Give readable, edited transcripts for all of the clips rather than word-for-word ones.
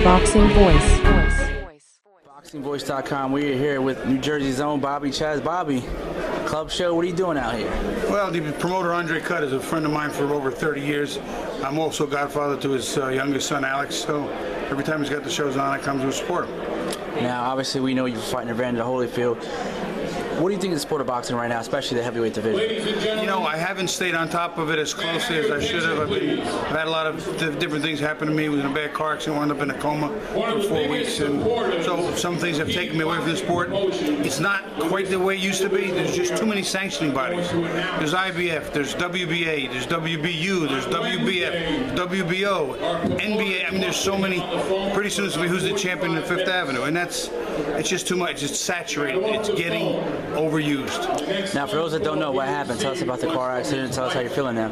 Boxing Voice. BoxingVoice.com. We're here with New Jersey's own Bobby Czyz. Bobby, club show, what are you doing out here? Well, the promoter Andre Cutt is a friend of mine for over 30 years. I'm also godfather to his youngest son, Alex, so every time he's got the shows on, I come to support him. Now, obviously, we know you're fighting Evander Holyfield. What do you think of the sport of boxing right now, especially the heavyweight division? You know, I haven't stayed on top of it as closely as I should have. I've had a lot of different things happen to me. I was in a bad car accident, wound up in a coma for 4 weeks, and so some things have taken me away from the sport. It's not quite the way it used to be. There's just too many sanctioning bodies. There's IBF, there's WBA, there's WBU, there's WBF, WBO, NBA. I mean, there's so many. Pretty soon it's going to be who's the champion in Fifth Avenue, and it's just too much. It's saturated. It's getting overused. Now, for those that don't know what happened, tell us about the car accident. Tell us how you're feeling now.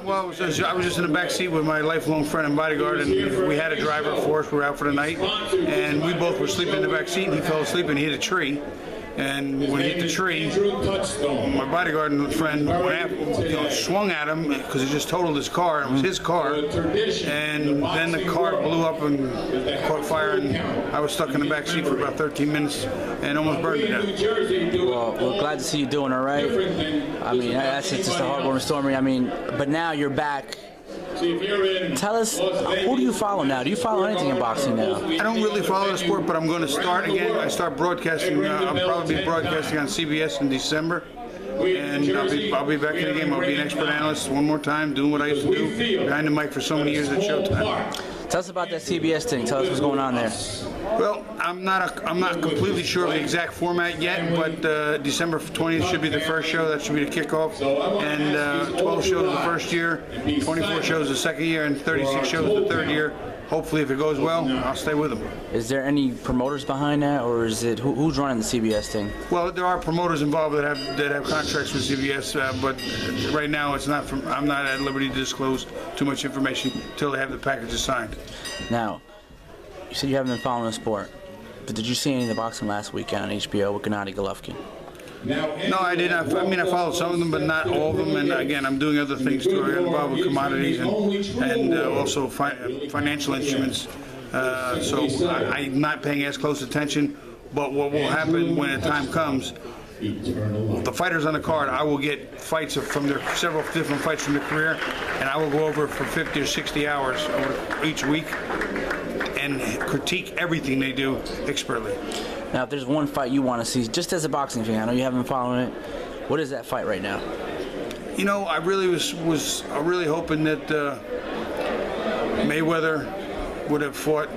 Well, I was just in the back seat with my lifelong friend and bodyguard, and we had a driver for us. We were out for the night, and we both were sleeping in the back seat, and he fell asleep and he hit a tree. And when he hit the tree, my bodyguard and friend swung at him because he just totaled his car. It was his car. And then the car blew up and caught fire, and I was stuck in the back seat for about 13 minutes and almost burned to death. Well, we're glad to see you doing all right. I mean, that's just a heartwarming story. I mean, but now you're back. Tell us, who do you follow now? Do you follow anything in boxing now? I don't really follow the sport, but I'm going to start again. I start broadcasting. I'll probably be broadcasting on CBS in December. And I'll be back in the game. I'll be an expert analyst one more time, doing what I used to do behind the mic for so many years at Showtime. Tell us about that CBS thing. Tell us what's going on there. Well, I'm not completely sure of the exact format yet, but December 20th should be the first show. That should be the kickoff. And 12 shows the first year, 24 shows the second year, and 36 shows the third year. Hopefully, if it goes well, I'll stay with them. Is there any promoters behind that, or is it who's running the CBS thing? Well, there are promoters involved that have contracts with CBS, but right now I'm not at liberty to disclose too much information until they have the packages signed. Now, you said you haven't been following the sport, but did you see any of the boxing last weekend on HBO with Gennady Golovkin? No, I didn't. I mean, I followed some of them, but not all of them. And again, I'm doing other things too. I get involved with commodities and also financial instruments. So I'm not paying as close attention. But what will happen when the time comes, the fighters on the card, I will get fights from several different fights from their career, and I will go over for 50 or 60 hours over each week and critique everything they do expertly. Now, if there's one fight you want to see, just as a boxing fan, I know you haven't been following it, what is that fight right now? You know, I really was really hoping that Mayweather would have fought.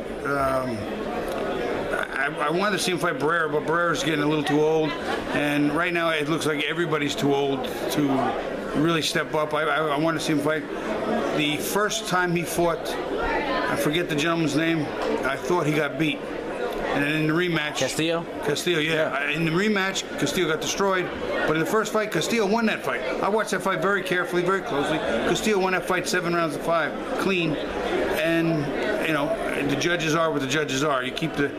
I wanted to see him fight Barrera, but Barrera's getting a little too old, and right now it looks like everybody's too old to really step up. I want to see him fight. The first time he fought, I forget the gentleman's name, I thought he got beat. And then in the rematch... Castillo, yeah. In the rematch, Castillo got destroyed. But in the first fight, Castillo won that fight. I watched that fight very carefully, very closely. Castillo won that fight 7 rounds to 5, clean. And, you know, the judges are what the judges are. You keep the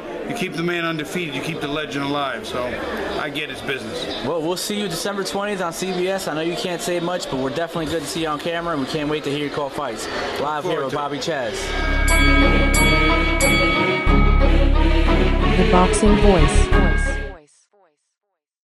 man undefeated, you keep the legend alive. So I get his business. Well, we'll see you December 20th on CBS. I know you can't say much, but we're definitely good to see you on camera, and we can't wait to hear you call fights. Live here with Bobby Czyz. The Boxing Voice.